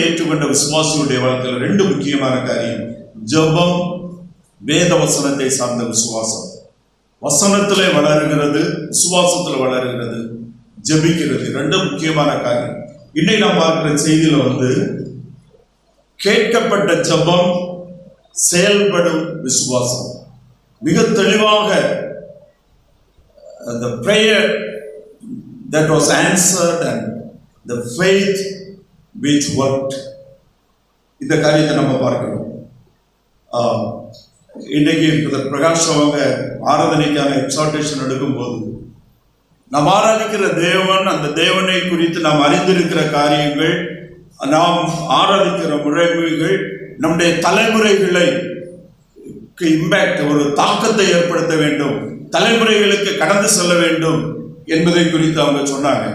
ஏற்றுக்கொண்ட விசுவாசியுடைய வாழ்க்கையில் ரெண்டு முக்கியமான காரியம்: ஜெபம், வேத வசனத்தை சார்ந்த விசுவாசம். வசனத்திலே வளருகிறது, விசுவாசத்தில் வளருகிறது, ஜெபிக்கிறது, ரெண்டு முக்கியமான காரியம். இன்னைக்கு நான் பார்க்கிற செய்தியில கேட்கப்பட்ட ஜெபம், செயல்படும் விசுவாசம். மிக தெளிவாக the prayer that was answered and the faith which worked. இந்த காரியத்தை நம்ம பார்க்கிறோம். இன்னைக்கு பிரகாஷ் அவங்க ஆராதனைக்கான எக்ஸால்டேஷன் எடுக்கும்போது நாம் ஆராதிக்கிற தேவன், அந்த தேவனை குறித்து நாம் அறிந்திருக்கிற காரியங்கள், நாம் ஆராதிக்கிற முறைமைகள் நம்முடைய தலைமுறைகளை இம்பேக்ட், ஒரு தாக்கத்தை ஏற்படுத்த வேண்டும், தலைமுறைகளுக்கு கடந்து செல்ல வேண்டும் என்பதை குறித்து அவங்க சொன்னாங்க.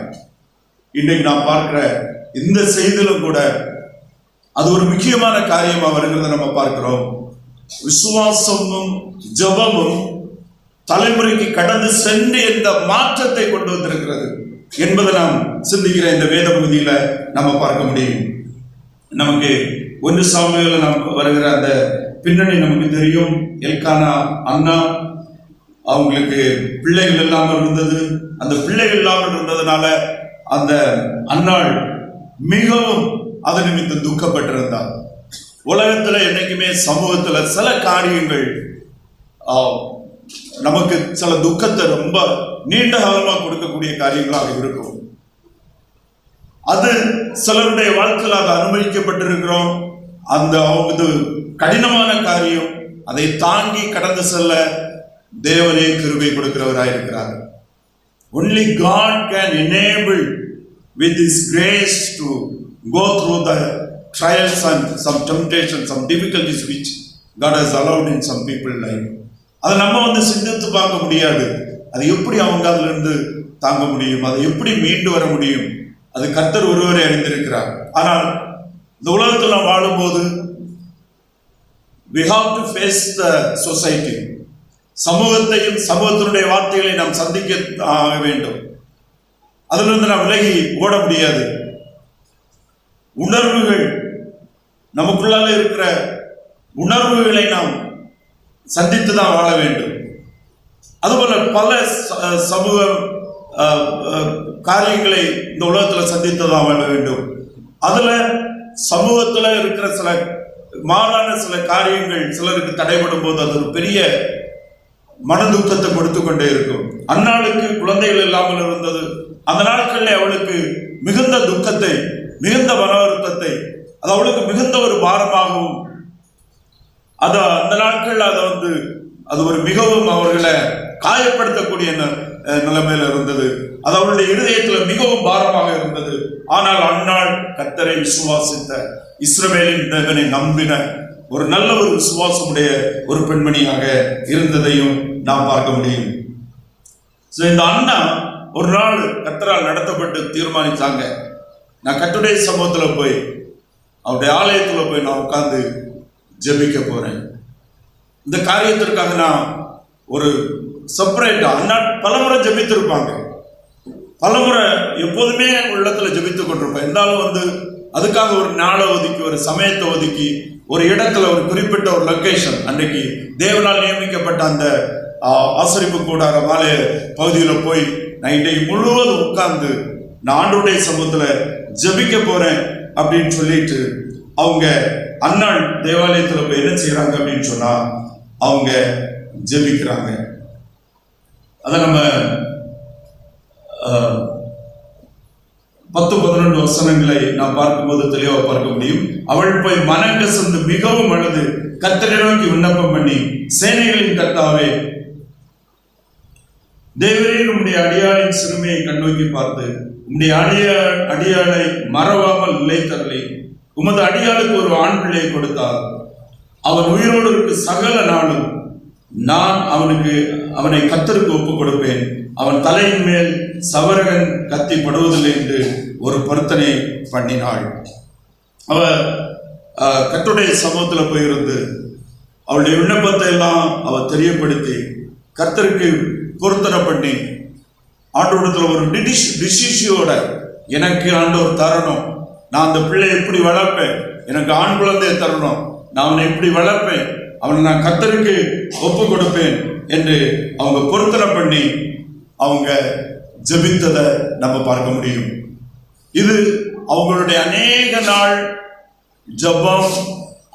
இன்றைக்கு நான் பார்க்கிற இந்த செய்தியிலும் கூட அது ஒரு முக்கியமான காரியமா வருகிறத நம்ம பார்க்கிறோம். விசுவாசமும் ஜெபமும் தலைமுறைக்கு கடந்து சென்று எந்த மாற்றத்தை கொண்டு வந்திருக்கிறது என்பதை நாம் சிந்திக்கிற இந்த வேத பகுதியில நம்ம பார்க்க முடியும். நமக்கு 1 சாமுவேல்ல நாம் வருகிற அந்த பின்னணி நமக்கு தெரியும். எல்கானா அண்ணா, அவங்களுக்கு பிள்ளைகள் இல்லாமல் இருந்தது. அந்த பிள்ளைகள் இல்லாமல் இருந்ததுனால அந்த அன்னாள் மிகவும் அது நிமித்தம் துக்கப்பட்டிருந்தார். உலகத்துல என்னைக்குமே சமூகத்துல சில காரியங்கள் நமக்கு சில துக்கத்தை ரொம்ப நீண்ட காலமா கொடுக்கக்கூடிய காரியங்களாக இருக்கும். அது சிலருடைய வாழ்க்கையில் அது அனுமதிக்கப்பட்டிருக்கிறோம். அந்த அவங்க கடினமான காரியம், அதை தாங்கி கடந்து செல்ல தேவனே கிருபை கொடுக்கிறவராயிருக்கிறார். Only God can enable with His grace to go through the trials and some temptations, some difficulties which God has allowed in some people's life. அதை நம்ம சிந்தித்து பார்க்க முடியாது. அது எப்படி அவங்க அதுல இருந்து தாங்க முடியும், அதை எப்படி மீண்டு வர முடியும், அது கர்த்தர் ஒருவரை அறிந்திருக்கிறார். ஆனால் இந்த உலகத்தில் நாம் வாழும்போது we have to face the society. சமூகத்தையும் சமூகத்தினுடைய வார்த்தைகளை நாம் சந்திக்க ஆக வேண்டும். அதிலிருந்து நாம் விலகி ஓட முடியாது. உணர்வுகள், நமக்குள்ளால இருக்கிற உணர்வுகளை நாம் சந்தித்து தான் வாழ வேண்டும். அதுபோல பல சமூக காரியங்களை இந்த உலகத்தில் சந்தித்து தான் வாழ வேண்டும். அதுல சமூகத்தில் இருக்கிற சில மாறான சில காரியங்கள் சிலருக்கு தடைபடும் போது அது ஒரு பெரிய மனதுக்கத்தை கொடுத்து கொண்டே இருக்கும். அன்னாளுக்கு குழந்தைகள் இல்லாமல் இருந்தது. அந்த நாட்களில் அவளுக்கு மிகுந்த துக்கத்தை, மிகுந்த மன வருத்தத்தை, அது அவளுக்கு மிகுந்த ஒரு பாரமாகவும், அது அந்த நாட்கள் அது ஒரு மிகவும் அவர்களை காயப்படுத்தக்கூடிய நிலைமையில இருந்தது. அது அவளுடைய இருதயத்தில் மிகவும் பாரமாக இருந்தது. ஆனால் அன்னாள் கர்த்தரை விசுவாசித்த, இஸ்ரவேலின் தேவனை நம்பின ஒரு நல்ல ஒரு விசுவாசமுடைய ஒரு பெண்மணியாக இருந்ததையும் நாம் பார்க்க முடியும். இந்த அண்ணா ஒரு நாள் கர்த்தரால் நடத்தப்பட்டு தீர்மானித்தாங்க, நான் கர்த்தருடைய சமூகத்தில் போய், அவருடைய ஆலயத்தில் போய் நான் உட்கார்ந்து ஜெபிக்க போறேன். இந்த காரியத்திற்காக நான் ஒரு செப்பரேட்டா, அண்ணா பலமுறை ஜெபித்திருப்பாங்க, பலமுறை எப்போதுமே உள்ளத்துல ஜெபித்துக் கொண்டிருப்பேன். இருந்தாலும் அதுக்காக ஒரு நாளை ஒதுக்கி, ஒரு சமயத்தை ஒதுக்கி, ஒரு இடத்துல ஒரு குறிப்பிட்ட ஒரு லொகேஷன், அன்றைக்கு தேவனால் நியமிக்கப்பட்ட அந்த ஆசரிப்பு கூடார மாலை பகுதியில் போய் நான் இன்றைக்கு முழுவதும் உட்கார்ந்து நான் ஆண்டவருடைய சமூகத்துல ஜெபிக்க போறேன் அப்படின்னு சொல்லிட்டு அவங்க அன்னாள் தேவாலயத்துல போய் என்ன செய்யறாங்க அப்படின்னு சொன்னா அவங்க ஜெபிக்கிறாங்க. அதை நம்ம 10-11 வசனங்களை நாம் பார்க்கும்போது தெளிவாக பார்க்க முடியும். அவள் போய் மனங்கசந்து மிகவும் அழுது கர்த்தரை நோக்கி விண்ணப்பம் பண்ணி, சேனைகளின் கர்த்தாவே, தேவரே, உம்முடைய அடியாளின் சிறுமையை கண்ணோக்கி பார்த்து உம்முடைய அடியாளை மறவாமல் நிலைத்தருளி உமது அடியாளுக்கு ஒரு ஆண் பிள்ளை கொடுத்தார். அவன் உயிரோடு இருக்க சகல நாளும் நான் அவனை கர்த்தருக்கு ஒப்புக் கொடுப்பேன். அவன் தலையின் மேல் சவரகன் கத்தி படுவதில்லை என்று ஒரு பொருத்தனை பண்ணினாள். அவ கர்த்தருடைய சமூகத்தில் போயிருந்து அவளுடைய விண்ணப்பத்தை எல்லாம் அவ தெரியப்படுத்தி கர்த்தருக்கு பொருத்தனை பண்ணி ஆண்டவரிடத்துல ஒரு டிசிஷியோட, எனக்கு ஆண்டவர் தரணும், நான் அந்த பிள்ளையை எப்படி வளர்ப்பேன், எனக்கு ஆண் குழந்தையை தரணும், நான் அவனை எப்படி வளர்ப்பேன், அவனை நான் கர்த்தருக்கு ஒப்பு கொடுப்பேன் என்று அவங்க பொருத்தனை பண்ணி அவங்க ஜெபித்ததை நம்ம பார்க்க முடியும். இது அவங்களுடைய அநேக நாள் ஜெபம்,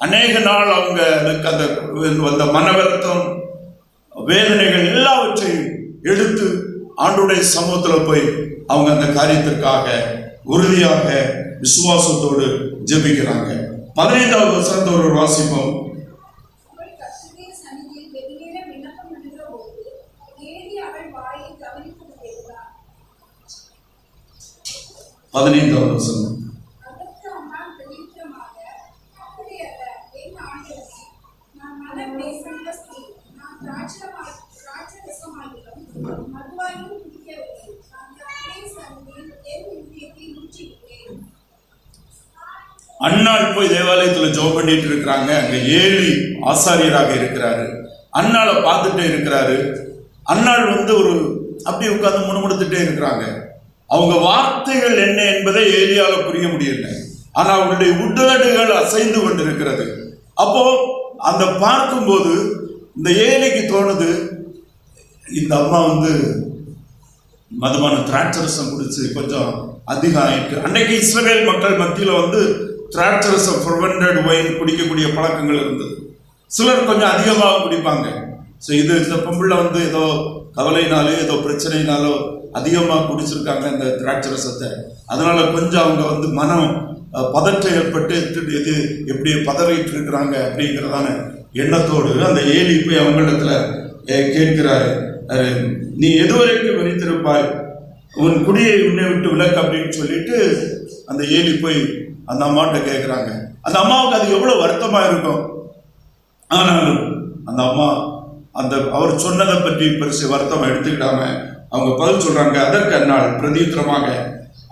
அநேக நாள் அவங்களுக்கு அந்த மன வருத்தம், வேதனைகள் எல்லாவற்றையும் எடுத்து ஆண்டவருடைய சமூகத்தில் போய் அவங்க அந்த காரியத்திற்காக உறுதியாக விசுவாசத்தோடு ஜெபிக்கிறாங்க. 15வது வசனத்தை ஒரு வாசிப்போம். 15வது வசனம். அன்னாள் போய் தேவாலயத்துல ஜெபம் பண்ணிட்டு இருக்கிறாங்க. அங்க ஏலி ஆசாரியராக இருக்கிறாரு. அன்னாளை பார்த்துட்டே இருக்கிறாரு. அன்னாள் ஒரு அப்படி உட்கார்ந்து முணுமுணுத்துட்டே இருக்கிறாங்க. அவங்க வார்த்தைகள் என்ன என்பதை ஏலியால புரிய முடியல. ஆனா அவங்களுடைய உடல்கள் அசைந்து கொண்டிருக்கிறது. அப்போ அந்த பார்க்கும்போது இந்த ஏலிக்கு தோணுது, இந்த அம்மா மதுபான திராட்சரசம் குடிச்சு கொஞ்சம் அதிகம் ஆயிட்டு. அன்னைக்கு இஸ்ரவேல் மக்கள் மத்தியில திராட்சரசம் ஃபெர்மெண்டட் ஒயின் குடிக்கக்கூடிய பழக்கங்கள் இருந்தது. சிலர் கொஞ்சம் அதிகமாக குடிப்பாங்க. ஸோ இந்த பொம்பளை ஏதோ கவலைனாலோ ஏதோ பிரச்சனைனாலோ அதிகமாக குடிச்சிருக்காங்க இந்த திராட்சரசத்தை. அதனால கொஞ்சம் அவங்க மனம் பதற்றம் ஏற்பட்டு எது எப்படி பதவிட்டு இருக்கிறாங்க அப்படிங்கிறதான எண்ணத்தோடு அந்த ஏலி போய் அவங்களிடத்துல கேட்கிறாரு, நீ எதுவரைக்கும் வெறித்திருப்பாய், உன் குடியை உன்னை விட்டு விலக்கு அப்படின்னு சொல்லிட்டு அந்த ஏலி போய் அந்த அம்மாட்ட கேட்குறாங்க. அந்த அம்மாவுக்கு அது எவ்வளோ வருத்தமாக இருக்கும். ஆனாலும் அந்த அம்மா அவர் சொன்னதை பற்றி பெருசு வருத்தம் எடுத்துக்கிட்டாம அவங்க பதில் சொல்றாங்க. அதற்கு அந்நாள் பிரதியுத்தரமாக,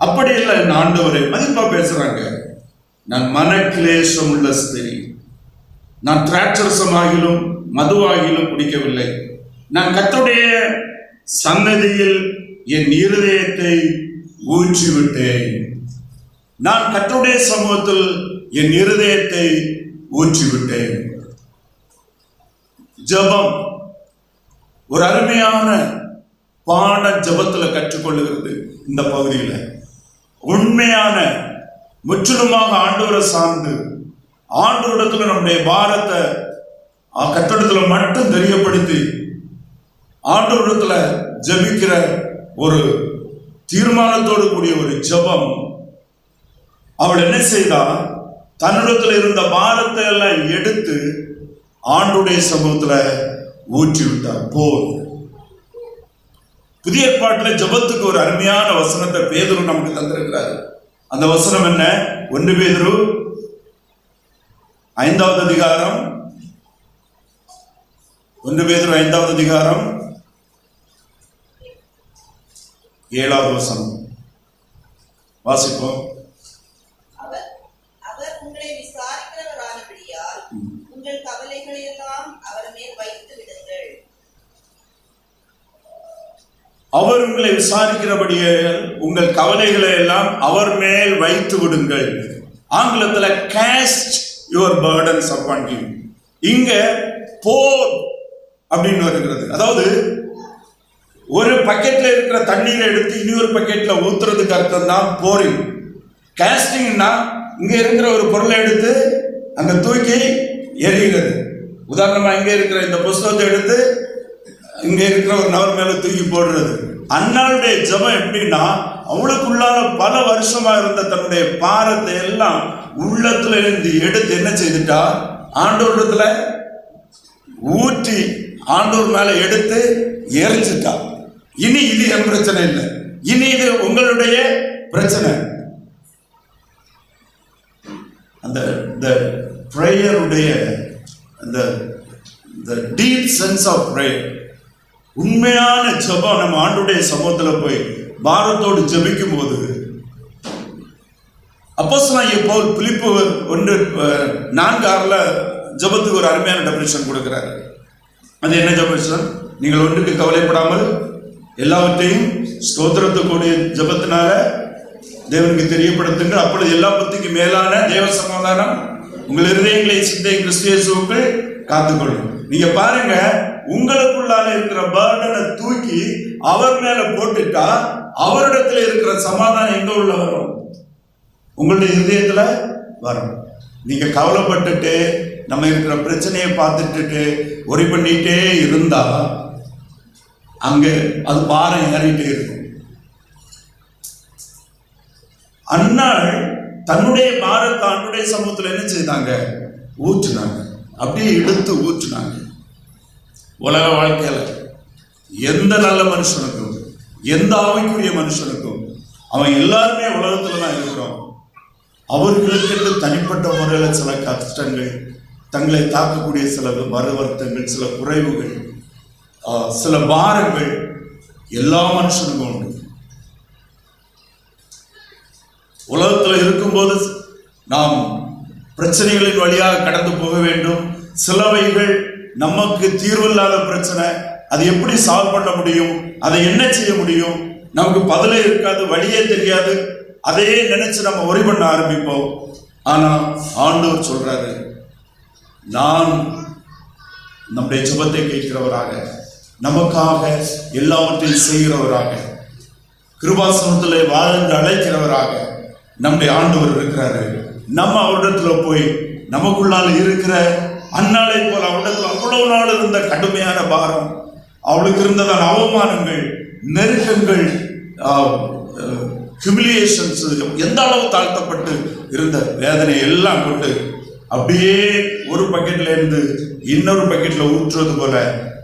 அப்படி இல்லை என் ஆண்டவரே, மதிப்பா பேசுறாங்க, நான் மனக்கிலேசம் உள்ள ஸ்திரீ, நான் திராட்சரசமாகிலும் மதுவாகிலும் குடிக்கவில்லை, நான் கர்த்தருடைய சன்னதியில் என் இருதயத்தை ஊற்றிவிட்டேன், நான் கர்த்தருடைய சமூகத்தில் என் இருதயத்தை ஊற்றிவிட்டேன். ஜெபம் ஒரு அருமையான பாட ஜெபத்துல கற்றுக்கொள்ளுகிறது. இந்த பகுதியில் உண்மையான முற்றிலுமாக ஆண்டவரை சார்ந்து ஆண்டவரிடத்துல நம்முடைய பாரத்தை கர்த்தரிடத்துல மட்டும் தெரியப்படுத்தி ஆண்டவரிடத்துல ஜெபிக்கிற ஒரு தீர்மானத்தோடு கூடிய ஒரு ஜெபம். அவள் என்ன செய்தா, தன்னிடத்துல இருந்த பாரத்தை எல்லாம் எடுத்து ஆண்டுடைய சமூகத்துல ஊற்றி விட்டார். போல் புதிய ஏற்பாட்டில் ஜெபத்துக்கு ஒரு அருமையான வசனத்தை பேதுரு நமக்கு தந்திருக்கிறார். அந்த வசனம் என்ன? 1 பேதுரு 5வது அதிகாரம் 1 பேதுரு 5வது அதிகாரம் 7வது வசனம் வாசிப்போம். அவர் உங்களை விசாரிக்கிறவரானபடியால் உங்கள் கவலைகளை எல்லாம் அவர் மேல் வைத்து விடுங்கள். அவர் உங்களை விசாரிக்கிறபடியே உங்கள் கவலைகளை எல்லாம் அவர் மேல் வைத்து விடுங்கள். ஆங்கிலத்துல cast your burdens upon him. இங்க pour அப்படின்னு வருகிறது. அதாவது ஒரு பக்கெட்ல இருக்கிற தண்ணீரை எடுத்து இன்னொரு பக்கெட்ல ஊத்துறதுக்கு அர்த்தம் தான் pouring. castingனா இங்க இருக்கிற ஒரு பொருளை எடுத்து அங்க தூக்கி எறிகிறது. உதாரணமா இங்க இருக்கிற இந்த புஸ்தகத்தை எடுத்து இங்க இருக்கிற ஒரு நபர் மேல தூக்கி போடுறது. அன்னாளுடைய ஜெபம் எப்படின்னா, அவளுக்குள்ளான பல வருஷமா இருந்த தன்னுடைய பாரத்தை எல்லாம் உள்ளத்துல இருந்து எடுத்து என்ன செய்துட்டா, ஆண்டவரிடத்துல ஊற்றி ஆண்டவர் மேல எடுத்து எரிஞ்சிட்டா. இனி இது என் பிரச்சனை இல்லை, இனி இது உங்களுடைய பிரச்சனை. அந்த பிரேயருடைய அந்த டீப் சென்ஸ் ஆஃப் பிரேயர், உண்மையான ஜெபம் நம்ம ஆண்டவருடைய சமூகத்தில் போய் பாரத்தோடு ஜெபிக்கும் போது அப்போஸ்தலனாகிய பவுல் பிலிப்பு 1:4-6 ஜெபத்துக்கு ஒரு அருமையான டெஃபினிஷன் கொடுக்கிறார். அது என்ன டெஃபினிஷன்? நீங்கள் ஒன்றுக்கு கவலைப்படாமல் எல்லாவற்றையும் ஸ்தோத்திரத்துக்கூடிய ஜெபத்தினால தேவனுக்கு தெரியப்படுத்துங்கள். அப்பொழுது எல்லா புத்திக்கும் மேலான தேவ சமாதானம் உங்கள் இருதயங்களை சிந்தை கிறிஸ்து இயேசுவுக்குள் காத்துக்கொள்ளும். நீங்க பாருங்க, உங்களுக்குள்ளால இருக்கிற பர்டனை தூக்கி அவர் மேல போட்டுட்டா அவரிடத்துல இருக்கிற சமாதானம் எங்க உள்ள வரும்? உங்களுடைய இதயத்துல வரும். நீங்க கவலைப்பட்டுட்டு நம்ம இருக்கிற பிரச்சனையை பார்த்துட்டு ஒரி பண்ணிட்டே இருந்தா அங்க அது பாரம் ஏறிட்டே இருக்கும். அன்னாள் தன்னுடைய பாரத்தை ஆண்டுடைய சமூகத்துல என்ன செய்தாங்க? ஊற்றுனாங்க. அப்படியே எடுத்து ஊற்றுனாங்க. உலக வாழ்க்கையில எந்த நல்ல மனுஷனுக்கும் எந்த ஆவிக்குரிய மனுஷனுக்கும் அவன் எல்லாருமே உலகத்துல தான் இருக்கிறோம். அவர்களுக்கு தனிப்பட்ட முறையில சில கஷ்டங்கள், தங்களை தாக்கக்கூடிய சில வருத்தங்கள், சில குறைவுகள், சில பாரங்கள் எல்லா மனுஷனுக்கும் உண்டு. உலகத்துல இருக்கும்போது நாம் பிரச்சனைகளின் வழியாக கடந்து போக வேண்டும். சிலவைகள் நமக்கு தீர்வில்லாத பிரச்சனை, அது எப்படி சால்வ் பண்ண முடியும், அதை என்ன செய்ய முடியும், நமக்கு பதிலே இருக்காது, வழியே தெரியாது. அதையே நினைச்சு நம்ம ஒரி பண்ண ஆரம்பிப்போம். ஆனா ஆண்டவர் சொல்றாரு, நான் நம்முடைய ஜெபத்தை கேட்கிறவராக, நமக்காக எல்லாவற்றையும் செய்கிறவராக, கிருபாசனத்திலே வாழ்ந்து அழைக்கிறவராக நம்முடைய ஆண்டவர் இருக்கிறாரு. நம்ம அவரிடத்துல போய் நமக்குள்ளால இருக்கிற அன்னாளை போல அவரிடத்துல அவ்வளவு நாள் இருந்த கடுமையான பாரம், அவளுக்கு இருந்ததான அவமானங்கள், நெருக்கங்கள், ஹியூமிலியேஷன்ஸ், எந்த அளவு தாழ்த்தப்பட்டு இருந்த வேதனை எல்லாம் கொண்டு அப்படியே ஒரு பக்கெட்ல இருந்து இன்னொரு பக்கெட்ல ஊற்றுவது போல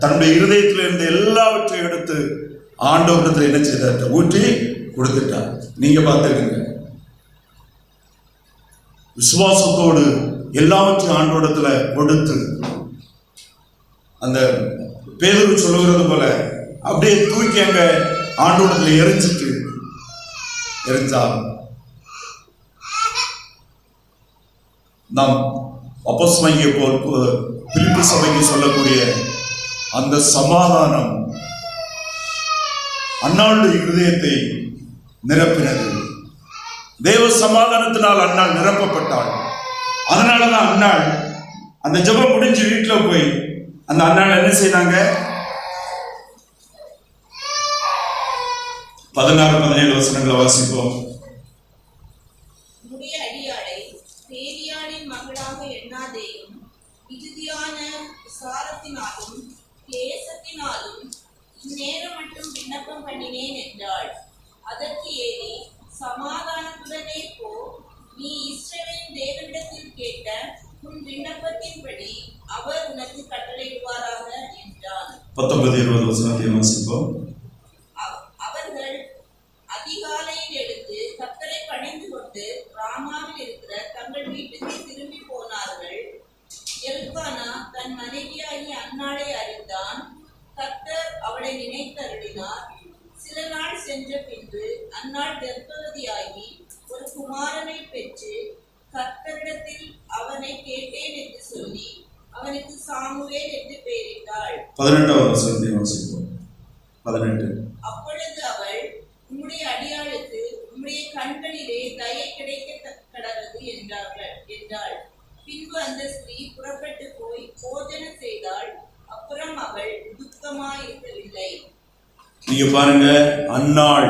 தன்னுடைய இருதயத்துல இருந்து எல்லாவற்றையும் எடுத்து ஆண்டவரிடத்துல என்ன செய்தார்? ஊற்றி கொடுத்துட்டார். நீங்க பார்த்துக்கங்க, விசுவாசத்தோடு எல்லாவற்றையும் ஆண்டவரிடத்துல கொடுத்து, அந்த பேதுரு சொல்லுகிறது போல அப்படியே தூக்கி அங்க ஆண்டவரிடத்துல எரிஞ்சா நாம் அப்போஸ்தலனாகிய பிலிப்பி சபைக்கு சொல்லக்கூடிய அந்த சமாதானம் அன்னாளுடைய இருதயத்தை நிரப்பினது. தேவ சமாதானத்தினால் அன்னாள் நிரப்பப்பட்டாள். அதனாலதான் அன்னாள் அந்த ஜெபம் முடிஞ்சு வீட்டுல போய் அந்த அன்னாள் என்ன செய்தாங்க? 16-17 வசனங்களை வாசிப்போம். விசாரத்தினாலும் கேசத்தினாலும் இந்நேரம் மட்டும் விண்ணப்பம் பண்ணினேன் என்றாள். அதற்கு ஏலி, சமாதானத்துடனே போ, நீ இஸ்ரவேலின் தேவனிடத்தில் கேட்ட உன் விண்ணப்பத்தின்படி அவர் உனக்கு கட்டளையிடுவாராக என்றான். 19-20 வசனத்தை வாசிப்போம். அவர்கள் அதிகாலையில் எடுத்து கர்த்தரை பணிந்து கொண்டு ராமாவில் இருக்கிற தங்கள் வீட்டுக்கு திரும்பி போனார்கள். எல்கானா தன் மனைவியாகிய அன்னாளை அறிந்தான். கர்த்தர் அவளை நினைத்தருளினார். சில நாள் சென்ற பின்பு அன்னாள் கர்ப்பவதியாகி ஒரு குமாரனை பெற்று கர்த்தரிடத்தில் அவனை கேட்டேன் என்று சொல்லி அவனுக்கு சாமுவேல் என்று பெயரிட்டாள். 18 வசனத்தை வாசிப்போம். 18. அப்பொழுது அவள், உம்முடைய அடியாளுக்கு உம்முடைய கண்களிலே தயை கிடைக்க கடவது என்றாள். பின்பு அந்த ஸ்திரீ புறப்பட்டு போய் போஜனம் செய்தாள். அப்புறம் அவள் துக்கமாயிருக்கவில்லை. நீங்க பாருங்க, அன்னாள்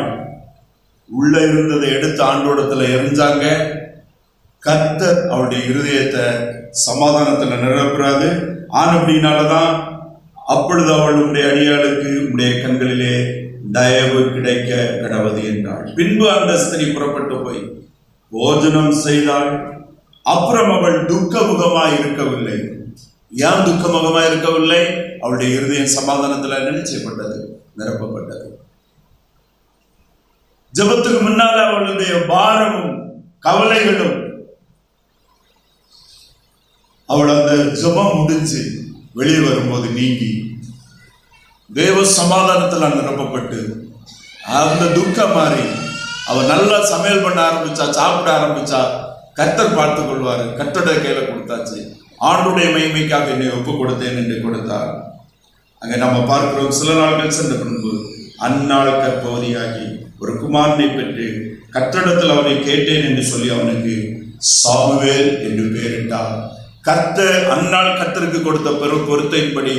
உள்ள இருந்ததை எடுத்து ஆண்டோடத்துல எரிஞ்சாங்க. கர்த்தர் அவளுடைய இருதயத்தை சமாதானத்துல நிரப்புறாது. ஆனபடினாலதான் அப்பொழுது அவள் உடைய அடியாளுக்கு உடைய கண்களிலே தயவு கிடைக்க கடவது என்றாள். பின்பு அந்த ஸ்திரீ புறப்பட்டு போய் போஜனம் செய்தாள். அப்புறம் அவள் துக்கமுகமாய் இருக்கவில்லை. ஏன் துக்கமுகமாய் இருக்கவில்லை? அவளுடைய இருதயம் சமாதானத்துல நினைச்சப்பட்டது, நிரப்பப்பட்டது. ஜெபத்துக்கு முன்னால அவளுடைய பாரமும் கவலைகளும், அவள் அந்த ஜெபம் முடிஞ்சு வெளியே வரும்போது நீங்கி தேவ சமாதானத்துல நிரப்பப்பட்டு அந்த துக்கம் மாறி அவள் நல்லா சமையல் பண்ண ஆரம்பிச்சா, சாப்பிட ஆரம்பிச்சா. கர்த்தர் பார்த்து கொள்வாரு. கர்த்தருடைய கையில கொடுத்தாச்சு. ஆண்டுடைய மகிமைக்காக என்னை ஒப்பு கொடுத்தேன் என்று கொடுத்தார். அங்க நம்ம பார்க்கிறோம், சில நாட்கள் சென்ற பின்பு அந்நாள் கற்பவதியாகி ஒரு குமாரனை பெற்று கர்த்தரிடத்தில் அவனை கேட்டேன் என்று சொல்லி அவனுக்கு சாமுவேல் என்று பெயரிட்டார். கர்த்தர் அந்நாள் கர்த்தருக்கு கொடுத்த பொருத்தையின்படி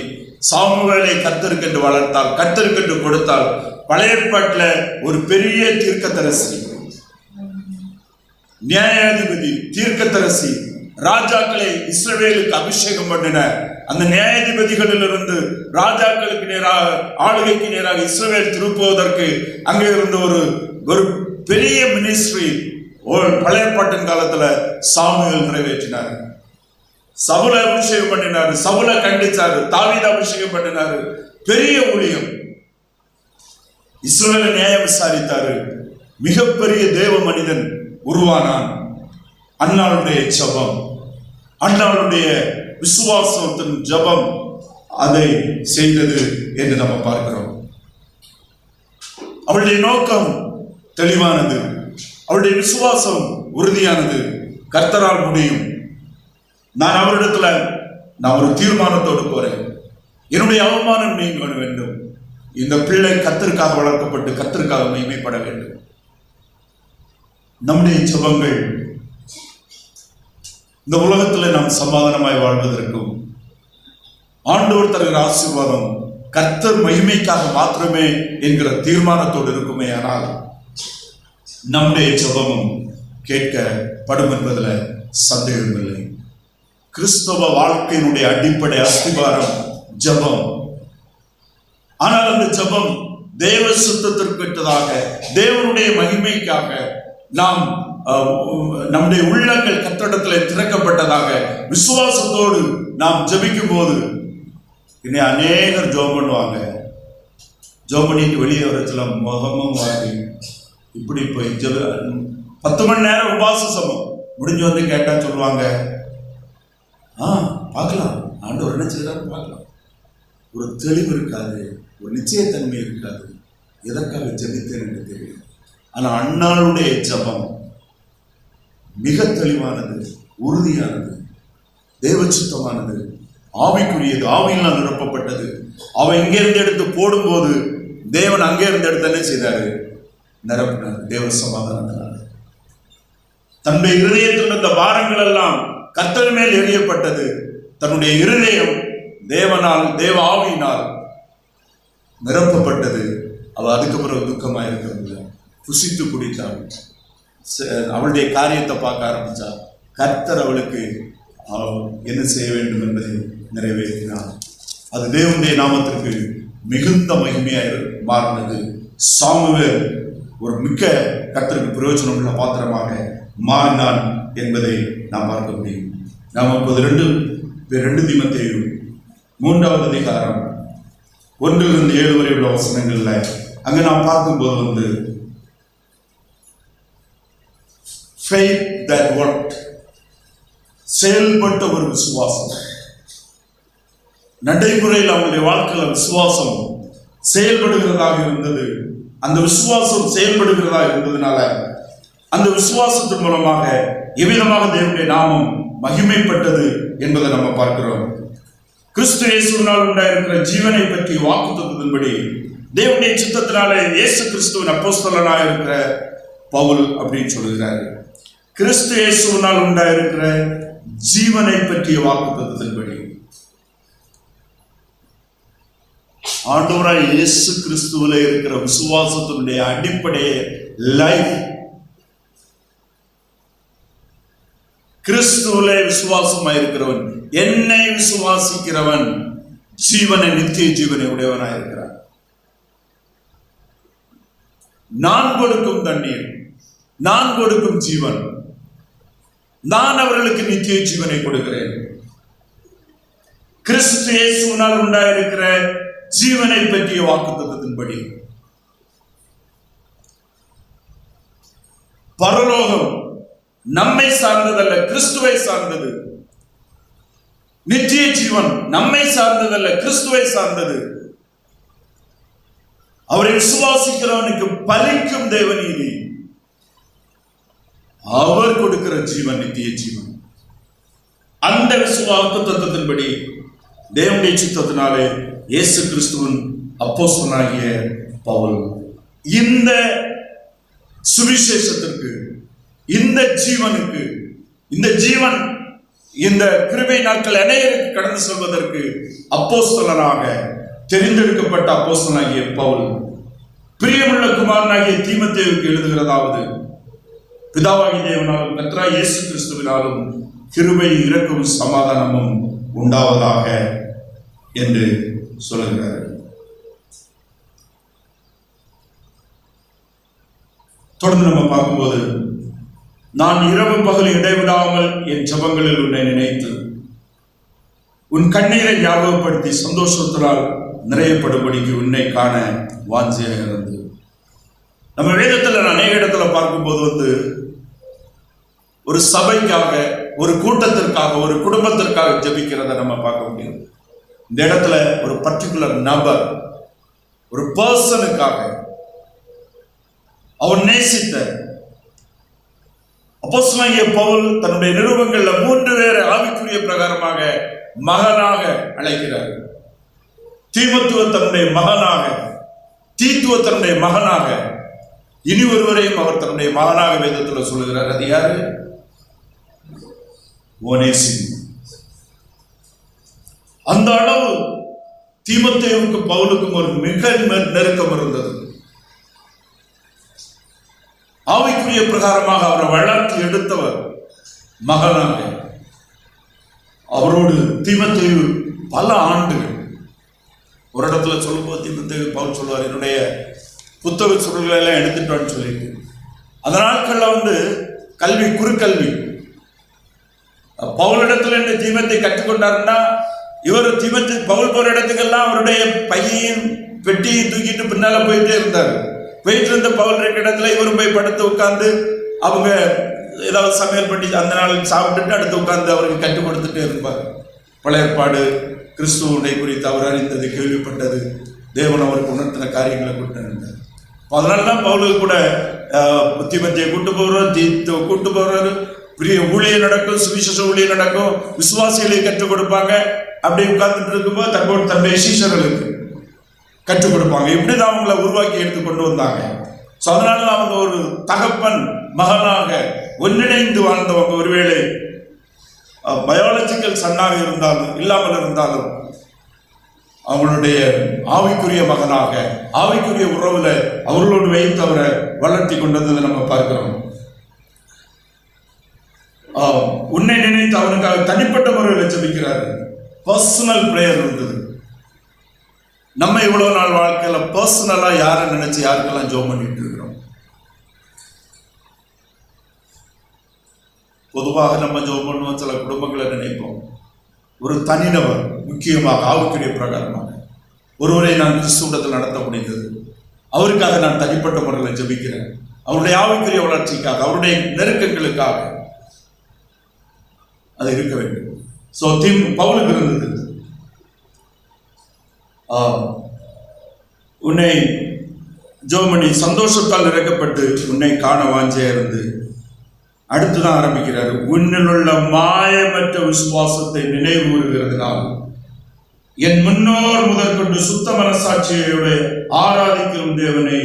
சாமுவேலை கர்த்தருக்கு என்று வளர்த்தால், கர்த்தருக்கு என்று கொடுத்தால். பழைய ஏற்பாட்டில் ஒரு பெரிய தீர்க்கதரிசி, நியாயாதிபதி, தீர்க்கதரிசி, ராஜாக்களை இஸ்ரவேலுக்கு அபிஷேகம் பண்ணின அந்த நியாயாதிபதிகளிலிருந்து ராஜாக்களுக்கு நேராக, ஆளுகைக்கு நேராக இஸ்ரவேல் திருப்புவதற்கு அங்கே இருந்த ஒரு பெரிய மினிஸ்ட்ரி பழைய ஏற்பாட்டின் காலத்துல சாமுவேல் நிறைவேற்றினார். சவுலை அபிஷேகம் பண்ணினாரு, சவுலை கண்டிச்சாரு, தாவீதை அபிஷேகம் பண்ணினாரு. பெரிய ஊழியம். இஸ்ரவேலை நியாயம் விசாரித்தாரு. மிகப்பெரிய தேவ மனிதன் உருவானான். அன்னாளுடைய ஜபம், அன்னாளுடைய விசுவாசத்தின் ஜபம் அதை செய்தது என்று நம்ம பார்க்கிறோம். அவளுடைய நோக்கம் தெளிவானது, அவருடைய விசுவாசம் உறுதியானது. கர்த்தரால் முடியும். நான் அவரிடத்துல ஒரு தீர்மானத்தோடு போறேன். என்னுடைய அவமானம் நீங்க வேண்டும். இந்த பிள்ளை கர்த்தருக்காக வளர்க்கப்பட்டு கர்த்தருக்காக மகிமைப்பட வேண்டும். நம்முடைய ஜெபங்கள் இந்த உலகத்தில் நாம் சமாதானமாய் வாழ்வதற்கும், ஆண்டவர் தருகிற ஆசீர்வாதம் கர்த்தர் மகிமைக்காக மாத்திரமே என்கிற தீர்மானத்தோடு இருக்குமே ஆனால் நம்முடைய ஜெபமும் கேட்கப்படும் என்பதில் சந்தேகமில்லை. கிறிஸ்தவ வாழ்க்கையினுடைய அடிப்படை அஸ்திபாரம் ஜெபம். ஆனால் அந்த ஜெபம் தேவ சுத்தத்திற்கற்றதாக, தேவனுடைய மகிமைக்காக நாம் நம்முடைய உள்ளங்கள் கர்த்தரிடத்தில் திறக்கப்பட்டதாக விசுவாசத்தோடு நாம் ஜெபிக்கும் போது இன்னை அநேகர் ஜெபம் பண்ணுவாங்க. ஜெபம் பண்ணிட்டு வெளியே வரத்துல முகமும் வாங்கி இப்படி போய் 10 மணி நேரம் உபாச சமம் முடிஞ்சு வந்து கேட்டா சொல்லுவாங்க, பார்க்கலாம் ஆண்டவர் என்ன செய்யறாரு பார்க்கலாம். ஒரு தெளிவு இருக்காது, ஒரு நிச்சயத்தன்மை இருக்காது. எதற்காக ஜெபித்தேன் என்று தெரியும். ஆனால் அன்னாளுடைய ஜெபம் மிக தெளிவானது, உறுதியானது, தேவச்சித்தமானது, ஆவிக்குரியது, ஆவியினால் நிரப்பப்பட்டது. அவன் இங்கே இருந்து எடுத்து போடும்போது தேவன் அங்கே இருந்து எடுத்து என்ன செய்தாரு? நிரப்பினார். தேவ சமாதானத்தினால தன்னுடைய இருதயத்தில் இருந்த பாரங்கள் எல்லாம் கர்த்தர் மேல் எறியப்பட்டது. தன்னுடைய இருதயம் தேவனால், தேவ ஆவியினால் நிரப்பப்பட்டது. அவள் அதுக்கு பிறகு துக்கமாக இருக்கிறது. புசித்து குடித்தாள். அவளுடைய காரியத்தை பார்க்க ஆரம்பித்தாள். கர்த்தர் அவளுக்கு என்ன செய்ய வேண்டும் என்பதை நிறைவேற்றினார். அது தேவனுடைய நாமத்திற்கு மிகுந்த மகிமையாக மாறினது. சாமுவேல் ஒரு மிக்க கர்த்தருக்கு பிரயோஜனம் உள்ள பாத்திரமாக மாறினான் என்பதை நாம் பார்க்க முடியும். நாம் இப்போது 2 தீமோத்தேயு 3வது அதிகாரம் 1 to 7 வரை உள்ள வசனங்கள்ல அங்க நாம் பார்க்கும்போது faith that worked, செயல்பட்ட ஒரு விசுவாசம். நடைமுறையில் அவங்களுடைய வாழ்க்கையில் விசுவாசம் செயல்படுகிறதாக இருந்தது. அந்த விசுவாசம் செயல்படுகிறதாக இருந்ததுனால அந்த விசுவாசத்தின் மூலமாக எவ்விதமாக தேவனுடைய நாமம் மகிமைப்பட்டது என்பதை நம்ம பார்க்கிறோம். கிறிஸ்து இயேசுவினால் உண்டாயிருக்கிற ஜீவனை பற்றி வாக்குத்தத்தத்தின்படி தேவனுடைய சித்தத்தினாலே இயேசு கிறிஸ்துவின் அப்போஸ்தலனாக இருக்கிற பவுல் அப்படின்னு சொல்லுகிறார். கிறிஸ்து இயேசுவினால் உண்டாயிருக்கிற ஜீவனை பற்றிய வாக்குத்தத்தத்தின்படி ஆண்டவராய் இயேசு கிறிஸ்துவிலே இருக்கிற விசுவாசத்தினுடைய அடிப்படை லைஃப், கிறிஸ்துவிலே விசுவாசமாய் இருக்கிறவன், என்னை விசுவாசிக்கிறவன் ஜீவனை, நித்திய ஜீவனை உடையவனாய் இருக்கிறான். நான் கொடுக்கும் தண்ணீர், நான் கொடுக்கும் ஜீவன், நான் அவர்களுக்கு நித்திய ஜீவனை கொடுக்கிறேன். கிறிஸ்து இயேசுவினால் உண்டாயிருக்கிற ஜீவனை பற்றிய வாக்குத்தத்தத்தின்படி பரலோகம் நம்மை சார்ந்ததல்ல, கிறிஸ்துவை சார்ந்தது. நித்திய ஜீவன் நம்மை சார்ந்ததல்ல, கிறிஸ்துவை சார்ந்தது. அவரை விசுவாசிக்கிறவனுக்கு பலிக்கும் தேவநீதி. அவர் கொடுக்கிற ஜீவன் நித்திய ஜீவன். அந்த வாக்குத்தத்தத்தின்படி தேவனுடைய சித்தத்தினாலே இயேசு கிறிஸ்துவின் அப்போஸ்தலனாகிய பவுல் இந்த சுவிசேஷத்திற்கு, இந்த ஜீவனுக்கு, இந்த ஜீவன் இந்த கிருபை நாட்கள் அநேகருக்கு கடந்து செல்வதற்கு அப்போஸ்தலனாக தெரிந்தெடுக்கப்பட்ட அப்போஸ்தலனாகிய பவுல் பிரியமுள்ள குமாரனாகிய தீமோத்தேயுவுக்கு எழுதுகிறதாவது, பிதாவாகிய தேவனாலும் கர்த்தராகிய இயேசு கிறிஸ்துவினாலும் கிருபை, இரக்கமும் சமாதானமும் உண்டாவதாக என்று சொல்லுகிறார். தொடர்ந்து நம்ம பார்க்கும்போது, நான் இரவு பகல் இடைவிடாமல் என் ஜெபங்களில் உன்னை நினைத்து உன் கண்ணீரை ஞாபகப்படுத்தி சந்தோஷத்தினால் நிறையப்படும்படிக்கு உன்னை காண வாஞ்சையாக இருந்தது. நம்ம வேதத்தில் அநேக இடத்துல பார்க்கும்போது ஒரு சபைக்காக, ஒரு கூட்டத்திற்காக, ஒரு குடும்பத்திற்காக ஜெபிக்கிறத நம்ம பார்க்க முடியும். இந்த இடத்துல ஒரு பர்டிகுலர் நபர், ஒரு பர்சனுக்காக அவர் நேசித்த அப்போஸ்தலனாகிய பவுல் தன்னுடைய நிருபங்கள்ல 3 பேரை ஆவிக்குரிய பிரகாரமாக மகனாக அழைக்கிறார். தீமோத்தேயு தன்னுடைய மகனாக, தீத்துவ தன்னுடைய மகனாக, இனி ஒருவரையும் அவர் தன்னுடைய மகனாக வேதத்தில் சொல்லுகிறார். அது யாரு? ஒனேசிம். அந்த அளவு தீமோத்தேயுவுக்கு பவுலுக்கும் ஒரு மிக நெருக்கம் இருந்தது. ஆவிக்குரிய பிரகாரமாக அவரை வளர்த்து எடுத்தவர் மகனாக. அவரோடு தீமோத்தேயு பல ஆண்டுகள், ஒரு இடத்துல சொல்லும்போது தீமோத்தேயு பவுல் சொல்லுவார், என்னுடைய புத்தக சுருள்களை எல்லாம் எடுத்துட்டோன்னு சொல்லிட்டு. அந்த நாட்கள்ல கல்வி, குறுக்கல்வி, பவுலிடத்துல என்ன தீமோத்தேயு கற்றுக்கொண்டாருன்னா, இவர் தீமோத்தேயு பவுல் போற இடத்துக்கெல்லாம் அவருடைய பையையும் பெட்டியும் தூக்கிட்டு பின்னால போயிட்டே இருந்தார். போயிட்டு இருந்த பவுல் இருக்க இடத்துல இவரும் போய் படுத்து உட்கார்ந்து அவங்க ஏதாவது சமையல் பண்ணி அந்த நாள் சாப்பிட்டுட்டு அடுத்து உட்கார்ந்து அவருக்கு கற்றுக் கொடுத்துட்டே இருப்பார். பழைய ஏற்பாடு, கிறிஸ்துவனை குறித்து அவர் அறிந்தது, கேள்விப்பட்டது, தேவன் அவருக்கு உணர்த்தின காரியங்களை கொண்டு இருந்தார். அதனாலதான் பவுலுக்கு கூட தீமோத்தேயுவை கூட்டு போகிறார், தீத்துவை கூட்டு போறாரு. பெரிய ஊழியம் நடக்கும், சுவிசேஷ ஊழியம் நடக்கும், விசுவாசிகளை கற்றுக் கொடுப்பாங்க. அப்படி உட்கார்ந்துட்டு இருக்கும்போது தன்னுடைய சீஷர்களுக்கு கற்றுக் கொடுப்பாங்க. இப்படிதான் அவங்களை உருவாக்கி எடுத்து கொண்டு வந்தாங்க. அதனால அவங்க ஒரு தகப்பன் மகனாக ஒன்றிணைந்து வாழ்ந்தவங்க. ஒருவேளை பயாலஜிக்கல் சன்னாக இருந்தாலும் இல்லாமல் இருந்தாலும் அவங்களுடைய ஆவிக்குரிய மகனாக, ஆவிக்குரிய உறவுல அவர்களோடு வைத்து அவரை வளர்த்தி கொண்டதை நம்ம பார்க்கிறோம். உன்னை நினைத்து அவனுக்காக தனிப்பட்ட முறையில் ஜெபிக்கிறாரு. பர்சனல் பிரேயர் இருந்தது. நம்ம இவ்வளவு நாள் வாழ்க்கையில பர்சனலா யாரை நினைச்சு யாருக்கெல்லாம் ஜெபம் பண்ணிட்டு இருக்கிறோம்? பொதுவாக நம்ம ஜெபம் பண்ணுவோம், சில குடும்பங்களை நினைப்போம். ஒரு தனிநபர், முக்கியமாக ஆவிக்குரிய பிரகாரமாக ஒருவரை நான் கிறிஸ்துவத்தில் நடத்த முடிந்தது, அவருக்காக நான் தனிப்பட்ட முறையில் ஜெபிக்கிறேன். அவருடைய ஆவிக்குரிய வளர்ச்சிக்காக, அவருடைய நெருக்கங்களுக்காக அது இருக்க வேண்டும். பவுலுக்கு இருந்தது. உன்னை ஜோமணி சந்தோஷத்தால் நிறைக்கப்பட்டு உன்னை காண வாஞ்சையா இருந்து அடுத்துதான் ஆரம்பிக்கிறார். உன்னிலுள்ள மாயமற்ற விசுவாசத்தை நினைவு கூறுகிறதுனால் என் முன்னோர் முதற்கொண்டு சுத்த மனசாட்சியோட ஆராதிக்கும் தேவனை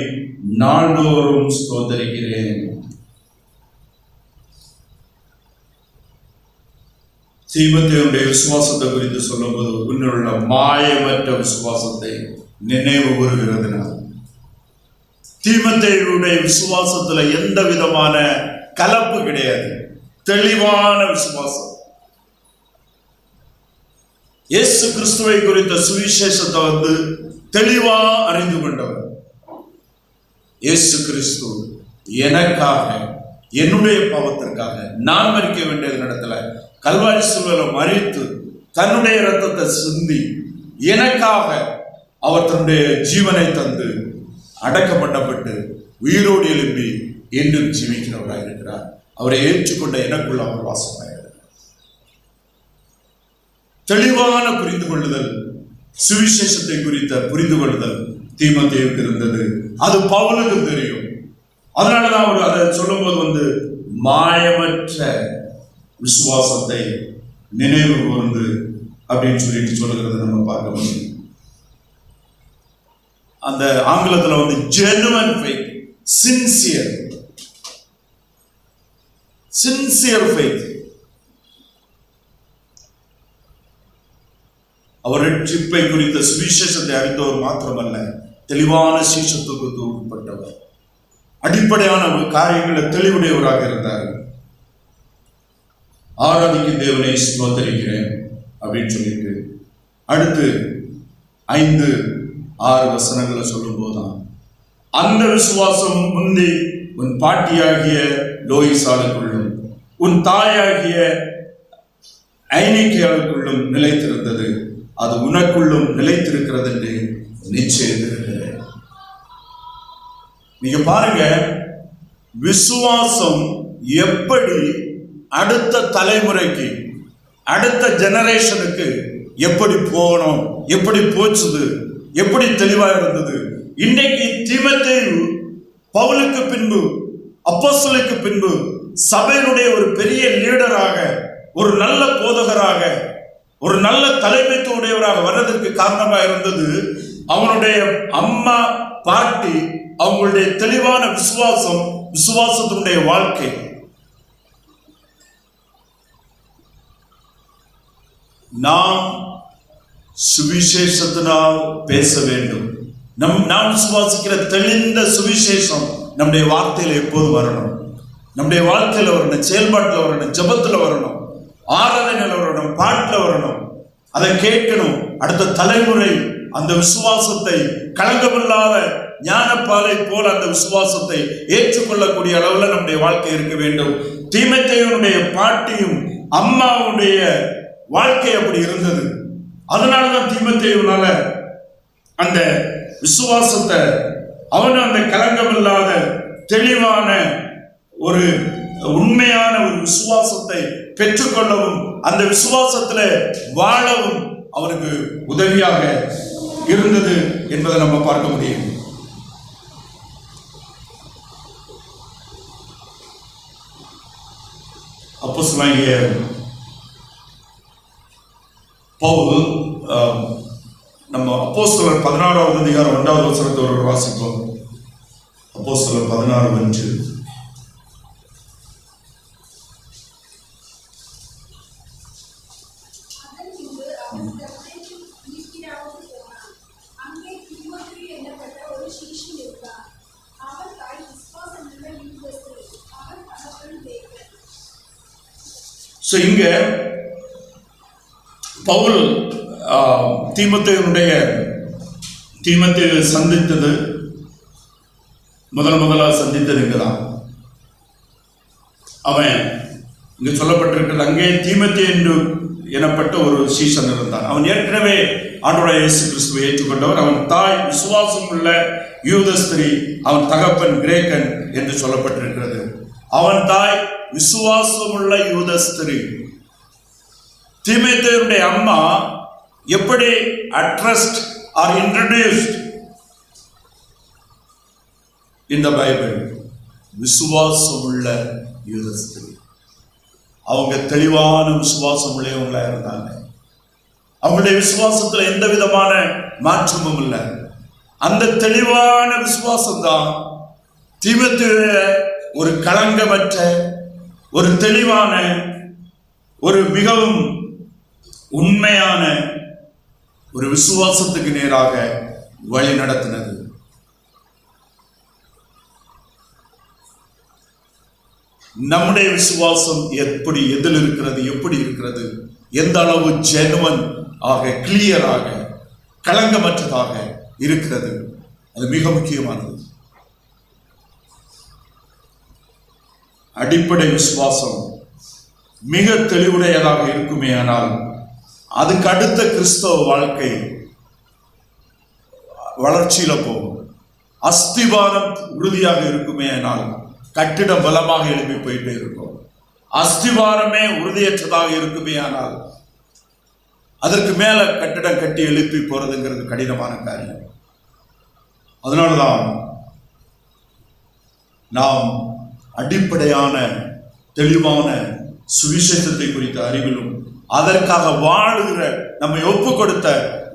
நாள்தோறும் ஸ்தோத்தரிக்கிறேன். தீமோத்தேயுடைய விசுவாசத்தை குறித்து சொல்லும்போது உன்னுள்ள மாயமற்ற விசுவாசத்தை நினைவு கூறுகிறதுனால், தீமோத்தேயுடைய விசுவாசத்துல எந்த விதமான கலப்பு கிடையாது, தெளிவான விசுவாசம். இயேசு கிறிஸ்துவை குறித்த சுவிசேஷத்தை தெளிவா அறிந்து கொண்டவர். இயேசு கிறிஸ்து எனக்காக, என்னுடைய பாவத்திற்காக நான் மரிக்க வேண்டியது இடத்துல கல்வாரி சிலுவையில மரித்து தன்னுடைய இரத்தத்தை சிந்தி எனக்காக அவர் தன்னுடைய ஜீவனை தந்து அடக்கப்பட்டப்பட்டு உயிரோடு எழுப்பி என்றும் ஜீவிக்கிறவராக இருக்கிறார். அவரை ஏற்றுக்கொண்ட எனக்குள்ள அவர் வாசமாயிருக்கிறார். தெளிவான புரிந்து கொள்ளுதல், சுவிசேஷத்தை குறித்த புரிந்து கொள்ளுதல் தீமோத்தேயுவுக்கு இருந்தது. அது பவுலுக்கு தெரியும். அதனாலதான் அவர் அதை சொல்லும் போது மாயமற்ற விசுவாசத்தை நினைவு கூர்ந்து அப்படின்னு சொல்லிட்டு சொல்லுகிறது நம்ம பார்க்க முடியும். அந்த ஆங்கிலத்தில் genuine faith, sincere, sincere faith. அவர் ரட்சிப்பை குறித்த சுவிசேஷத்தை அறிந்தவர் மாத்திரமல்ல, தெளிவான சீசத்துக்கு உட்பட்டவர், அடிப்படையான காரியங்களை தெளிவுடையவராக இருந்தார். ஆராதிக்கும் தேவனை ஸ்தோத்தரிக்கிறேன் அப்படின்னு சொல்லிட்டு அடுத்து 5-6 வசனங்களை சொல்லும் போதுதான், அந்த விசுவாசம் முந்தி உன் பாட்டியாகிய லோயிசாளுக்குள்ளும் உன் தாயாகிய ஐனிக்கையாளுக்குள்ளும் நிலைத்திருந்தது, அது உனக்குள்ளும் நிலைத்திருக்கிறது என்று நிச்சயித்திருக்கிறேன். நீங்க பாருங்க, விசுவாசம் எப்படி அடுத்த தலைமுறைக்கு, அடுத்த ஜெனரேஷனுக்கு எப்படி போகணும், எப்படி போச்சுது, எப்படி தெளிவா இருந்தது. இன்னைக்கு தீமோத்தேயு பவுலுக்கு பின்பு, அப்போஸ்தலருக்கு பின்பு சபையினுடைய ஒரு பெரிய லீடராக, ஒரு நல்ல போதகராக, ஒரு நல்ல தலைமைத்துவடையவராக வர்றதற்கு காரணமாக இருந்தது அவனுடைய அம்மா, பாட்டி, அவங்களுடைய தெளிவான விசுவாசம், விசுவாசத்தினுடைய வாழ்க்கை. நாம் சுவிசேஷத்தினால் பேச வேண்டும். நாம் விசுவாசிக்கிற தெளிந்த சுவிசேஷம் நம்முடைய வார்த்தையில எப்போது வரணும், நம்முடைய வாழ்க்கையில வரணும், செயல்பாட்டில் வரணும், ஜபத்துல வரணும், ஆராதனையில் வரணும், பாட்டில் வரணும். அதை கேட்கணும். அடுத்த தலைமுறை அந்த விசுவாசத்தை களங்கமில்லாத ஞானப்பாலை போல அந்த விசுவாசத்தை ஏற்றுக்கொள்ளக்கூடிய அளவில் நம்முடைய வாழ்க்கை இருக்க வேண்டும். தீமோத்தேயுனுடைய பாட்டியும் அம்மாவுடைய வாழ்க்கை அப்படி இருந்தது. அதனாலதான் தீமோத்தேயுனால அந்த விசுவாசத்தை, அவன் அந்த களங்கமில்லாத தெளிவான ஒரு உண்மையான ஒரு விசுவாசத்தை பெற்றுக்கொள்ளவும், அந்த விசுவாசத்துல வாழவும் அவனுக்கு உதவியாக இருந்தது என்பதை நம்ம பார்க்க முடியும். அப்போஸ்தலனாகிய பவுல், நம்ம அப்போஸ்தலர் 16வது அதிகாரம் 1வது வசனத்தை ஒரு வாசிப்போம். அப்போஸ்தலர் 16:1. So இங்க பவுல் தீமோத்தேயுவை சந்தித்தது முதலாக சந்தித்தது இங்கதான். அவன் இங்க சொல்லப்பட்டிருக்கிறது, அங்கே தீமோத்தேயு என்று எனப்பட்ட ஒரு சீஷன் இருந்தான். அவன் ஏற்கனவே ஆண்டவராகிய இயேசு கிறிஸ்துவை ஏற்றுக்கொண்டவர். அவன் தாய் விசுவாசம் உள்ள யூத ஸ்திரீ, அவன் தகப்பன் கிரேக்கன் என்று சொல்லப்பட்டிருக்கிறது. அவன் தாய் விசுவாசம் உள்ள யூத ஸ்திரீ. தீமோத்தேயுடைய அம்மா எப்படி addressed or introduced in the Bible? விசுவாசம் உள்ள யூத ஸ்திரீ. அவங்க தெளிவான விசுவாசம் உள்ளவங்களா இருந்தாங்க. அவங்களுடைய விசுவாசத்துல எந்த விதமான மாற்றமும் இல்லை. அந்த தெளிவான விசுவாசம் தான் தீமோத்தேயுவை ஒரு களங்கமற்ற, ஒரு தெளிவான, ஒரு மிகவும் உண்மையான ஒரு விசுவாசத்துக்கு நேராக வழி நடத்தினது. நம்முடைய விசுவாசம் எதில் இருக்கிறது, எப்படி இருக்கிறது, எந்த அளவு ஜெனுவன் ஆக, கிளியராக, களங்கமற்றதாக இருக்கிறது, அது மிக முக்கியமானது. அடிப்படை விசுவாசம் மிக தெளிவுடையதாக இருக்குமே ஆனால் அதுக்கு அடுத்த கிறிஸ்தவ வாழ்க்கை வளர்ச்சியில போகும். அஸ்திவாரம் உறுதியாக இருக்குமே ஆனால் கட்டிடம் பலமாக எழுப்பி போயிட்டே இருக்கும். அஸ்திவாரமே உறுதியற்றதாக இருக்குமே ஆனால் அதற்கு மேல கட்டிடம் கட்டி எழுப்பி போறதுங்கிறது கடினமான காரியம். அதனாலதான் நாம் அடிப்படையான தெளிவான சுவிசேஷத்தை குறித்த அறிவிலும் அதற்காக வாழுகிற, நம்மை ஒப்பு கொடுத்த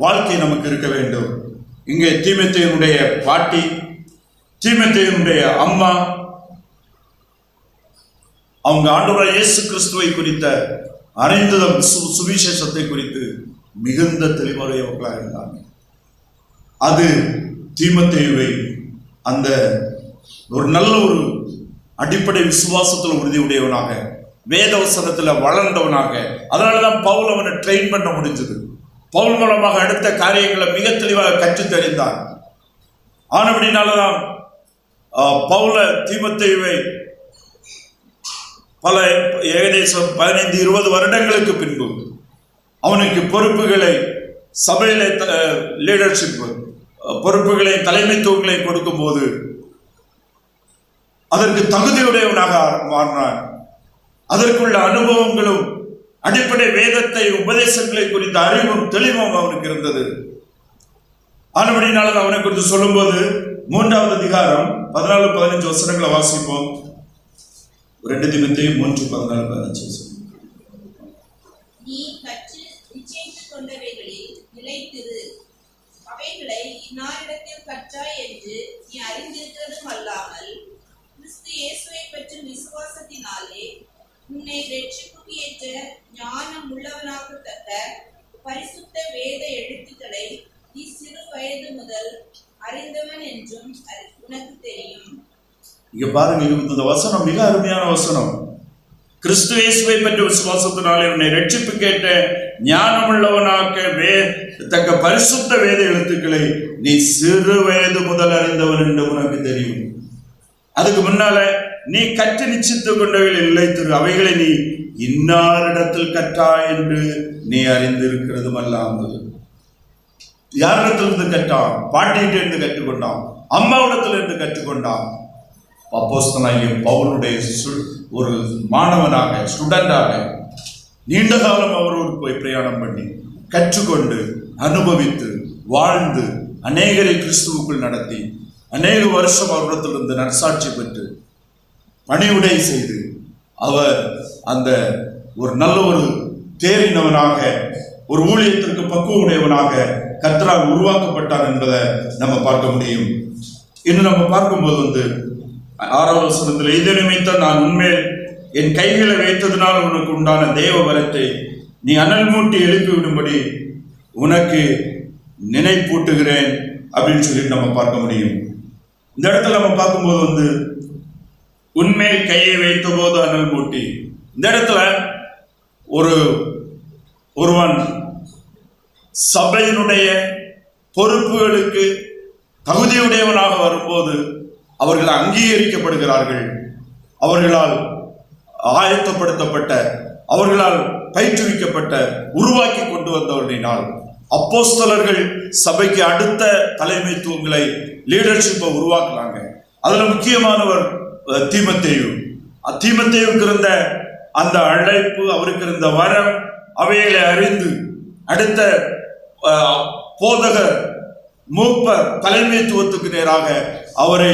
வாழ்க்கை நமக்கு இருக்க வேண்டும். இங்கே தீமோத்தேயுடைய பாட்டி, தீமோத்தேயுடைய அம்மா, அவங்க ஆண்டவராகிய இயேசு கிறிஸ்துவை குறித்த அறிந்த சுவிசேஷத்தை குறித்து மிகுந்த தெளிவுடையவர்களாக இருந்தாங்க. அது தீமோத்தேயுவை அந்த ஒரு நல்ல ஒரு அடிப்படை விசுவாசத்தில் உறுதியுடையவனாக, வேதவசனத்தில் வளர்ந்தவனாக, அதனாலதான் பவுல் அவனை ட்ரெயின் பண்ண முடிஞ்சது. பவுல் மூலமாக அடுத்த காரியங்களை மிக தெளிவாக கற்றுத் தெரிந்தார். ஆனபடினால்தான் பவுல தீமோத்தேயுவை பல ஏகதேசம் 15-20 வருடங்களுக்கு பின்பு அவனுக்கு பொறுப்புகளை, சபையில லீடர்ஷிப் பொறுப்புகளை, தலைமைத்துவங்களை கொடுக்கும் போது அதற்கு தகுதியுடையவனாக மாறினான். அதற்குள்ள அனுபவங்களும் அடிப்படை வேதத்தை உபதேசங்களை குறித்த அறிவும் தெளிவும் அவனுக்கு இருந்தது. ஆனபடினால அவனை குறித்து சொல்லும்போது 3வது அதிகாரம் 14-15 வசனங்களை வாசிப்போம். 2 தீமோத்தேயு 3:14-15. நீ கற்று நிச்சயித்துக் கொண்டவைகளில் நிலைத்திரு, அவைகளை இன்னாரிடத்தில் கற்றாய் என்று நீ அறிந்திருக்கிறதும் அல்லாமல் கிறிஸ்து இயேசுவை பற்றும் விசுவாசத்தினாலே உன்னை ரட்சிப்புக்கு ஏற்ற ஞானம் உள்ளவனாகத்தக்க பரிசுத்த வேத எழுத்துக்களை நீ சிறு வயது முதல் அறிந்தவன் என்றும் உனக்கு தெரியும். இங்க பாருங்க, இந்த வசனம் மிக அருமையான வசனம். கிறிஸ்து இயேசுவை பற்றி விசுவாசத்தினாலே உன்னை ரட்சிப்பு கேட்ட ஞானமுள்ளவனாக தக்க பரிசுத்த வேத எழுத்துக்களை நீ சிறு வயது முதல் அறிந்தவன் என்று உனக்கு தெரியும். அதுக்கு முன்னால நீ கற்று நிச்சயித்துக் கொண்டவைகள் நிலைத்திரு, அவைகளை நீ இன்னாரிடத்தில் கற்றாய் என்று நீ அறிந்திருக்கிறதும் அல்லாமல். யாரிடத்திலிருந்து கற்றான்? பாட்டியிட்ட இருந்து கற்றுக்கொண்டான், அம்மாவிடத்திலிருந்து கற்றுக்கொண்டான். அப்போஸ்தலனாகிய பவுலுடைய ஒரு மாணவனாக, ஸ்டூடெண்டாக நீண்ட காலம் அவரோடு போய் பிரயாணம் பண்ணி கற்றுக்கொண்டு அனுபவித்து வாழ்ந்து அநேகரை கிறிஸ்துவுக்குள் நடத்தி அநேக வருஷம் அவரிடத்திலிருந்து நற்சாட்சி பெற்று பணிவுடை செய்து அவர் அந்த ஒரு நல்ல ஒரு தேறினவனாக, ஒரு ஊழியத்திற்கு பக்குவ உடையவனாக கர்த்தரால் உருவாக்கப்பட்டார் என்பதை நம்ம பார்க்க முடியும். இன்னும் நம்ம பார்க்கும்போது 6வது வசனத்தில், இது நிமித்தம் நான் உண்மையில் என் கைகளை வைத்ததினால் உனக்கு உண்டான தேவ வரத்தை நீ அனல் மூட்டி எழுப்பி விடும்படி உனக்கு நினைப்பூட்டுகிறேன் அப்படின்னு சொல்லி நம்ம பார்க்க முடியும். இந்த இடத்துல நம்ம பார்க்கும்போது உண்மையில் கையை வைத்த போது அனல் மூட்டி, இந்த இடத்துல ஒருவன் சபையினுடைய பொறுப்புகளுக்கு தகுதியுடையவனாக வரும்போது அவர்கள் அங்கீகரிக்கப்படுகிறார்கள். அவர்களால் ஆயத்தப்படுத்தப்பட்ட, அவர்களால் பயிற்றுவிக்கப்பட்ட, உருவாக்கி கொண்டு வந்தவர்களினால் அப்போஸ்தலர்கள் சபைக்கு அடுத்த தலைமைத்துவங்களை, லீடர்ஷிப்பை உருவாக்குறாங்க. அதுல முக்கியமானவர் தீமோத்தேயு. தீமோத்தேயுக்கு இருந்த அந்த அழைப்பு, அவருக்கு இருந்த வரம், அவைகளை அறிந்து அடுத்த போதகர், மூப்பர், தலைமைத்துவத்துக்கு நேராக அவரை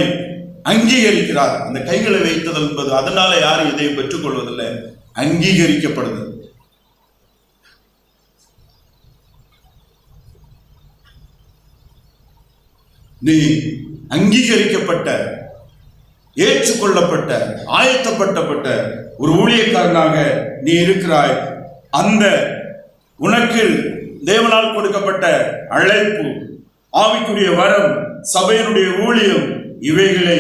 அங்கீகரிக்கிறார். அந்த கைகளை வைத்தல் என்பது அதனால யாரும் இதையும் பெற்றுக் கொள்வதில்லை, அங்கீகரிக்கப்படுது. நீ அங்கீகரிக்கப்பட்ட, ஏற்றுக்கொள்ளப்பட்ட, ஆயத்தப்பட்ட ஒரு ஊழியக்காரனாக நீ இருக்கிறாய். அந்த உனக்கு தேவனால் கொடுக்கப்பட்ட அழைப்பு, ஆவிக்குரிய வரம், சபையினுடைய ஊழியம், இவைகளை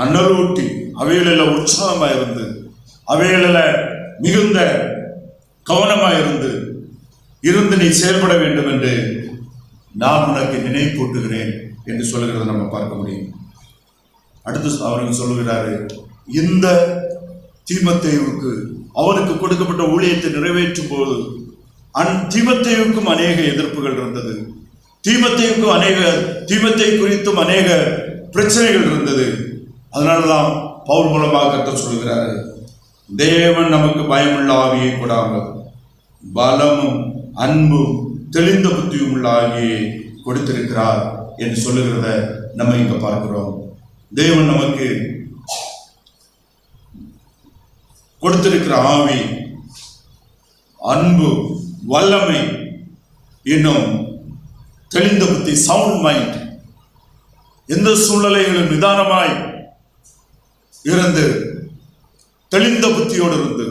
அனலூட்டி அவைகளில் உற்சாகமாக இருந்து, அவைகளில் மிகுந்த கவனமாக இருந்து நீ செயல்பட வேண்டும் என்று நான் உனக்கு நினைப்பூட்டுகிறேன் என்று சொல்லுகிறத நம்ம பார்க்க முடியும். அடுத்து அவருக்கு சொல்லுகிறாரு, இந்த தீமோத்தேயுவுக்கு அவனுக்கு கொடுக்கப்பட்ட ஊழியத்தை நிறைவேற்றும் போது தீமோத்தேயுவுக்கும் அநேக எதிர்ப்புகள் இருந்தது. தீமோத்தேயு குறித்தும் அநேக பிரச்சனைகள் இருந்தது. அதனாலதான் பவுல் மூலமாக கர்த்தர் சொல்லுகிறாரு, தேவன் நமக்கு பயமுள்ள ஆவியை கொடாமல் பலமும் அன்பும் தெளிந்த புத்தியும் உள்ள ஆவியை கொடுத்திருக்கிறார் என்று சொல்லுகிறத நம்ம இங்க பார்க்கிறோம். தேவன் நமக்கு கொடுத்திருக்கிற ஆவி, அன்பு, வல்லமை, இன்னும் தெளிந்த புத்தி, சவுண்ட் மைண்ட், எந்த சூழ்நிலைகளும் நிதானமாய் இருந்து தெளிந்த புத்தியோடு இருந்து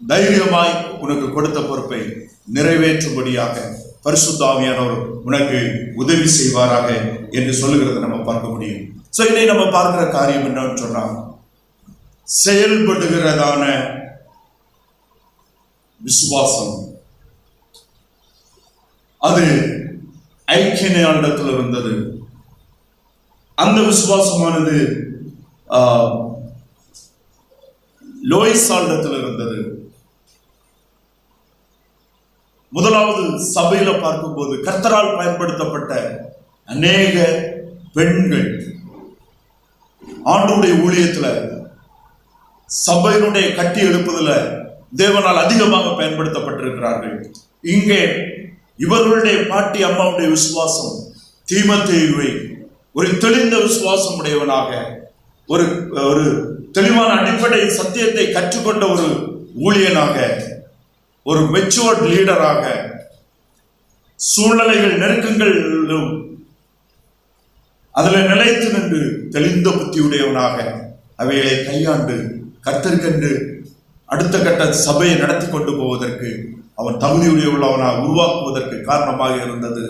தைரியமாய் உனக்கு கொடுத்த பொறுப்பை நிறைவேற்றும்படியாக பரிசுத்த ஆவியானவர் உனக்கு உதவி செய்வாராக என்று சொல்லுகிறத நம்ம பார்க்க முடியும். சோ இதை நம்ம பார்க்கிற காரியம் என்னன்னு சொன்னா, செயல்படுகிறதான விசுவாசம் அது ஐக்கியனிடத்தில் இருந்தது. அந்த விசுவாசமானது லோயிசாளிடத்தில் இருந்தது. முதலாவது சபையில பார்க்கும்போது கர்த்தரால் பயன்படுத்தப்பட்ட அநேக பெண்கள் ஆண்டவருடைய ஊழியத்துல சபையினுடைய கட்டி எழுப்புதல தேவனால் அதிகமாக பயன்படுத்தப்பட்டிருக்கிறார்கள். இங்கே இவர்களுடைய பாட்டி அம்மாவுடைய விசுவாசம் தீமோத்தேயுவை ஒரு தெளிந்த விசுவாசம் உடையவனாக, ஒரு ஒரு தெளிவான அடிப்படை சத்தியத்தை கற்றுக்கொண்ட ஒரு ஊழியனாக, ஒரு மெச்சூர்ட் லீடராக, சூழ்நிலைகள் நெருக்கங்களிலும் அதில் நிலைத்து நின்று தெளிந்த புத்தியுடையவனாக அவைகளை கையாண்டு கர்த்தருக்கென்று அடுத்த கட்ட சபையை நடத்தி கொண்டு போவதற்கு அவன் தகுதியுடையவனாக உருவாக்குவதற்கு காரணமாக இருந்தது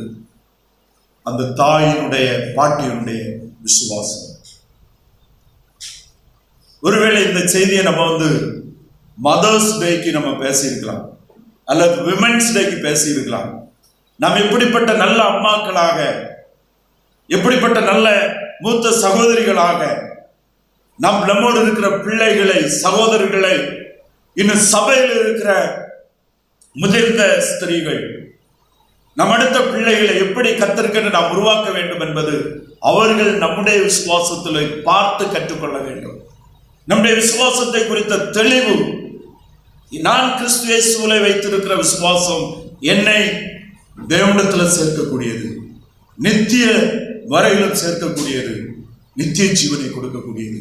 அந்த தாயினுடைய பாட்டியினுடைய விசுவாசம். ஒருவேளை இந்த செய்தியை நம்ம மதர்ஸ் டேக்கு நம்ம பேசியிருக்கலாம், அல்லது விமென்ஸ் டேக்கு பேசியிருக்கலாம். நாம் எப்படிப்பட்ட நல்ல அம்மாக்களாக, எப்படிப்பட்ட நல்ல மூத்த சகோதரிகளாக நம்மோடு இருக்கிற பிள்ளைகளை, சகோதரர்களை, இன்னும் சபையில் இருக்கிற முதிர்ந்த ஸ்திரீகள், நம் அடுத்த பிள்ளைகளை எப்படி கர்த்தருக்கென்று நாம் உருவாக்க வேண்டும் என்பது அவர்கள் நம்முடைய விசுவாசத்தில் பார்த்து கற்றுக்கொள்ள வேண்டும். நம்முடைய விசுவாசத்தை குறித்த தெளிவு, நான் கிறிஸ்து இயேசுவிலே வைத்திருக்கிற விசுவாசம் என்னை தேவனிடத்தில் சேர்க்கக்கூடியது, நித்திய வரையிலும் சேர்க்கக்கூடியது, நித்திய ஜீவனை கொடுக்கக்கூடியது.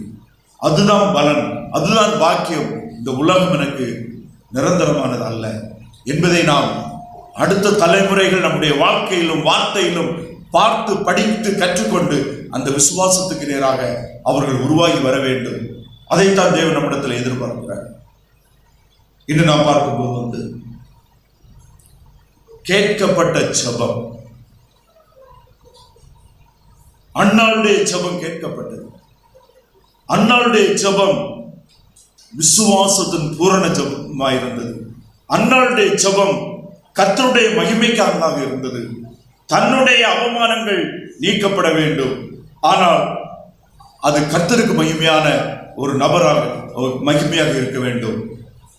அதுதான் பலன், அதுதான் பாக்கியம். இந்த உலகம் எனக்கு நிரந்தரமானது அல்ல என்பதை நாம் அடுத்த தலைமுறைகள் நம்முடைய வாழ்க்கையிலும் வார்த்தையிலும் பார்த்து படித்து கற்றுக்கொண்டு அந்த விசுவாசத்துக்கு நேராக அவர்கள் உருவாகி வர வேண்டும். அதைத்தான் தேவன் நம்மிடத்தில் எதிர்பார்க்கிறார். இன்று நாம் பார்க்கும்போது கேட்கப்பட்ட ஜெபம், அன்னாளுடைய ஜெபம் கேட்கப்பட்டது. அன்னாளுடைய ஜெபம் விசுவாசத்தின் பூரண ஜெபமாயிருந்தது. அன்னாளுடைய ஜெபம் கர்த்தருடைய மகிமைக்காக இருந்தது. தன்னுடைய அவமானங்கள் நீக்கப்பட வேண்டும், ஆனால் அது கர்த்தருக்கு மகிமையான ஒரு நபராக, மகிமையாக இருக்க வேண்டும்.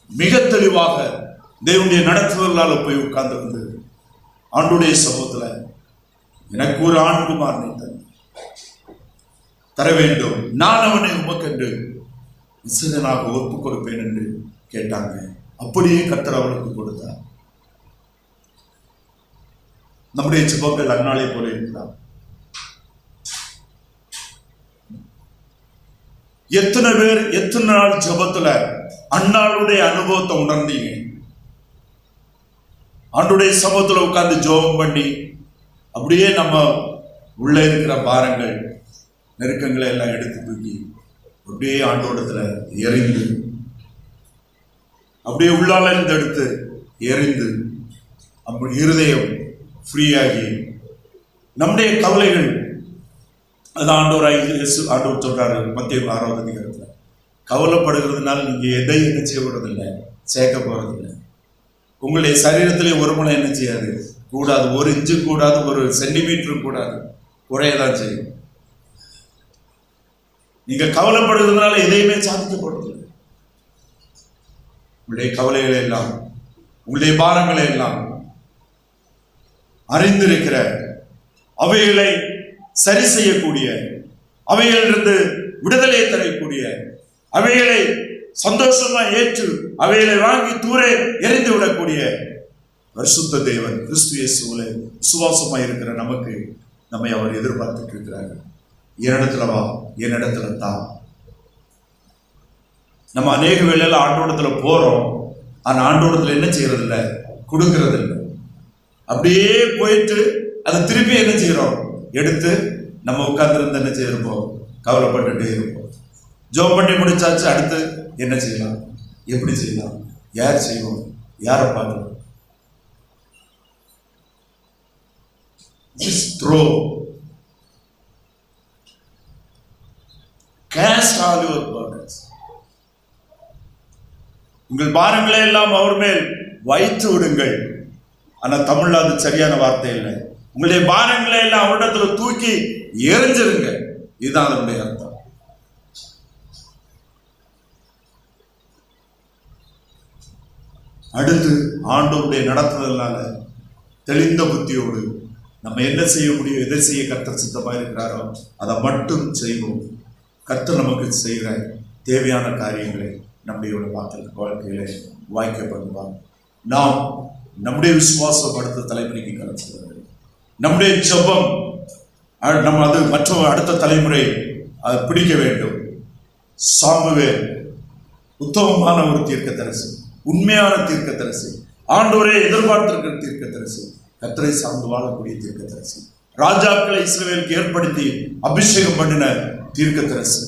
மிக தெளிவாக தேவனுடைய நடத்துதலால் போய் உட்கார்ந்து வந்து ஆண்டுடைய சமூகத்தில் எனக்கு ஒரு ஆண்குமாரனை தர வேண்டும், நான் அவனை உமக்கென்று விசேஷனாக ஒப்பு கொடுப்பேன் என்று கேட்டாங்க. அப்படியே கர்த்தர் அவளுக்கு கொடுத்தார். நம்முடைய ஜெபங்கள் அந்நாளை போல இருக்கலாம். எத்தனை பேர் எத்தனை நாள் ஜெபத்துல அன்னாளுடைய அனுபவத்தை உணர்ந்தீங்க? ஆண்டுடைய சமூகத்துல உட்கார்ந்து ஜெபம் பண்ணி அப்படியே நம்ம உள்ள இருக்கிற பாரங்கள், நெருக்கங்களை எல்லாம் எடுத்து தூக்கி அப்படியே ஆண்டோடத்துல எறிந்து, அப்படியே உள்ளால இருந்து எடுத்து எறிந்து, அப்படி இருதயம் ஃப்ரீயாகி நம்முடைய கவலைகள், அது ஆண்டவர் சொல்றாரு மத்திய 6வது அதிகாரத்துல, கவலைப்படுகிறதுனால நீங்க எதை என்ன செய்ய போறதில்லை, சேர்க்க போறதில்லை. உங்களுடைய சரீரத்திலே ஒரு முனை என்ன செய்யாது, கூடாது, ஒரு இன்ச்சு கூடாது, ஒரு சென்டிமீட்டர் கூடாது, குறையதான் செய்யும். நீங்க கவலைப்படுகிறதுனால எதையுமே சாதிக்கப்படுறதில்லை. உங்களுடைய கவலைகளை எல்லாம், உங்களுடைய பாரங்களை எல்லாம் அறிந்திருக்கிற, அவைகளை சரி செய்யக்கூடிய, அவைகளிலிருந்து விடுதலை தரக்கூடிய, அவைகளை சந்தோஷமா ஏற்று அவைகளை வாங்கி தூரே எரிந்து விடக்கூடிய பரிசுத்த தேவன் கிறிஸ்து இயேசுவிலே விசுவாசமாய் இருக்கிற நமக்கு நம்மை அவர் எதிர்பார்த்துட்டு இருக்கிறார். என்னிடத்துல வா, என்னிடத்துல தான். நம்ம அநேக வேளையில ஆண்டோடத்துல போறோம், ஆனா ஆண்டோடத்துல என்ன செய்யறது இல்லை, கொடுக்கறது இல்லை. அப்படியே போயிட்டு அதை திருப்பி என்ன செய்யறோம், எடுத்து நம்ம உட்கார்ந்து என்ன செய்யறோம், கவலைப்பட்டுட்டே இருப்போம். ஜெபம் பண்ணி முடிச்சாச்சு, அடுத்து என்ன செய்யலாம், எப்படி செய்யலாம், யார் செய்வோம், யாரை பார்க்கணும். Just throw, cast all your burdens. உங்கள் பாரங்களை எல்லாம் அவர் மேல் வைத்து விடுங்கள். ஆனா தமிழ்ல அது சரியான வார்த்தை இல்லை. உங்களுடைய பாரங்களை எல்லாம் அவரிடத்துல தூக்கி எரிஞ்சிருங்க. இதுதான் அதனுடைய அர்த்தம். அடுத்து ஆண்டவருடைய நடத்துதலால தெளிந்த புத்தியோடு நம்ம என்ன செய்ய முடியும், எதை செய்ய கர்த்தர் சித்தமாக இருக்கிறாரோ அதை மட்டும் செய்வோம். கர்த்தர் நமக்கு செய்கிற தேவையான காரியங்களை நம்முடைய வாழ்க்கையில வாய்க்கப்படுவாங்க. நாம் நம்முடைய விசுவாசப்படுத்த தலைமுறைக்கு கலந்துகிறது. நம்முடைய ஜெபம் நம்ம அது மற்ற அடுத்த தலைமுறை அதை பிடிக்க வேண்டும். சாமுவேல் உத்தமமான ஒரு தீர்க்கதரிசி, உண்மையான தீர்க்கதரிசி, ஆண்டவரை எதிர்பார்த்திருக்கிற தீர்க்கதரிசி, கர்த்தரை சார்ந்து வாழக்கூடிய தீர்க்கதரிசி, ராஜாக்களை இஸ்ரவேலுக்கு ஏற்படுத்தி அபிஷேகம் பண்ணின தீர்க்கதரிசி.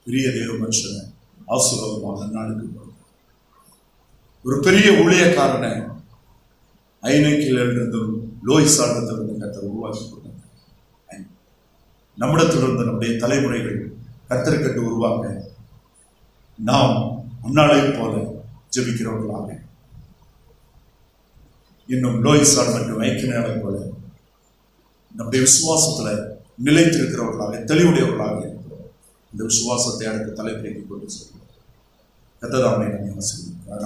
பெரிய தேவ மனுஷனை ஆசீர்வாதமான நாளுக்கு ஒரு பெரிய ஊழியக்காரனை ஐநக்கிலிருந்தும் லோய்சாலிடத்திலிருந்து கர்த்தர் உருவாக்கி கொண்டார். நம்மிடத்திலிருந்து நம்முடைய தலைமுறைகள் கர்த்தருக்கட்டு உருவாக்க நாம் முன்னாலே போல ஜெபிக்கிறவர்களாக, இன்னும் லோய்சால் மற்றும் ஐக்கியனாலை போல நம்முடைய விசுவாசத்துல நிலைத்திருக்கிறவர்களாக, தெளிவுடையவர்களாக இந்த விசுவாசத்தை அடுத்த தலைமுறைக்கு கொண்டு செல்வோம். கர்த்தர் நம்மை ஆசீர்வதிப்பார்.